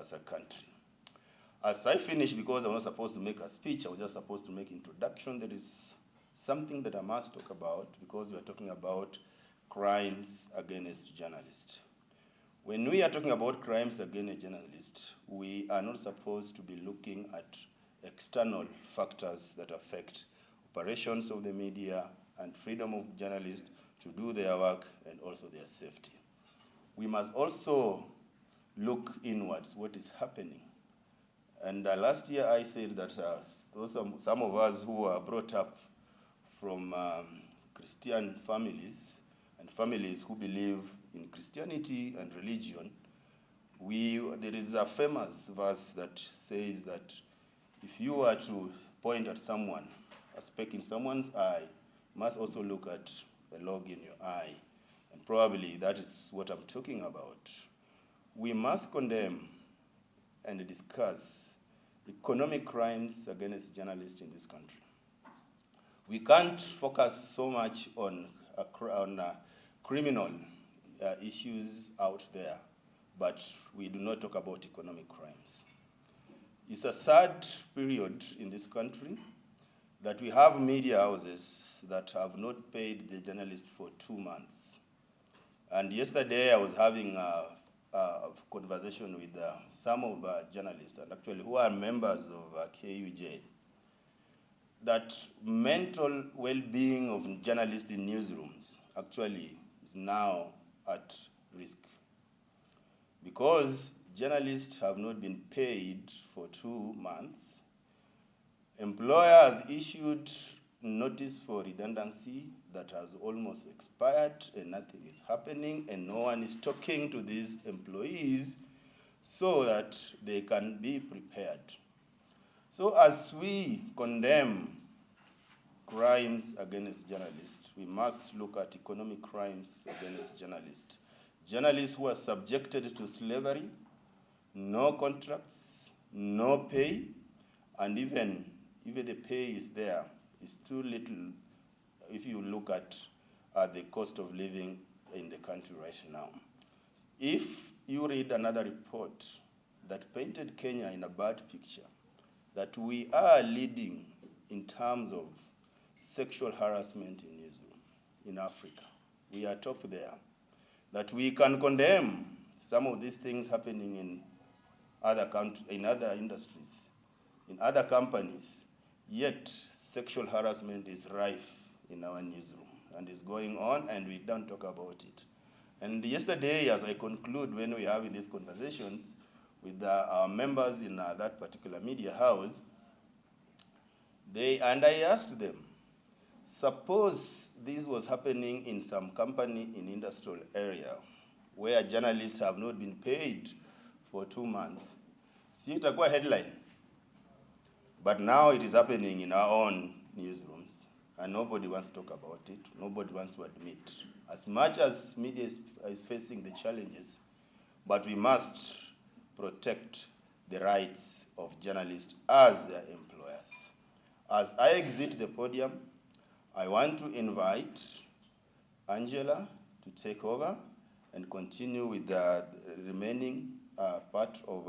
as a country. As I finish, because I'm not supposed to make a speech, I was just supposed to make introduction, there is something that I must talk about because we are talking about crimes against journalists. When we are talking about crimes against journalists, we are not supposed to be looking at external factors that affect operations of the media and freedom of journalists to do their work and also their safety. We must also look inwards, what is happening. And last year I said that some of us who were brought up from Christian families and families who believe in Christianity and religion, there is a famous verse that says that if you are to point at someone, a speck in someone's eye, you must also look at the log in your eye. And probably that is what I'm talking about. We must condemn and discuss economic crimes against journalists in this country. We can't focus so much on criminal issues out there, but we do not talk about economic crimes. It's a sad period in this country that we have media houses that have not paid the journalists for 2 months. And yesterday I was having a conversation with some of journalists, and actually who are members of KUJ, that mental well-being of journalists in newsrooms actually is now at risk. Because journalists have not been paid for 2 months, employer has issued notice for redundancy that has almost expired and nothing is happening and no one is talking to these employees so that they can be prepared. So as we condemn crimes against journalists, we must look at economic crimes against journalists. Journalists who are subjected to slavery, no contracts, no pay, and even if the pay is there, it's too little if you look at the cost of living in the country right now. If you read another report that painted Kenya in a bad picture, that we are leading in terms of sexual harassment in Israel, in Africa. We are top there. That we can condemn some of these things happening in other countries, in other industries, in other companies, yet sexual harassment is rife in our newsroom and is going on and we don't talk about it. And yesterday, as I conclude, when we are having these conversations with our members in that particular media house, I asked them, suppose this was happening in some company in industrial area where journalists have not been paid for 2 months, see, itakuwa headline. But now it is happening in our own newsrooms, and nobody wants to talk about it. Nobody wants to admit. As much as media is facing the challenges, but we must protect the rights of journalists as their employers. As I exit the podium, I want to invite Angela to take over and continue with the remaining part of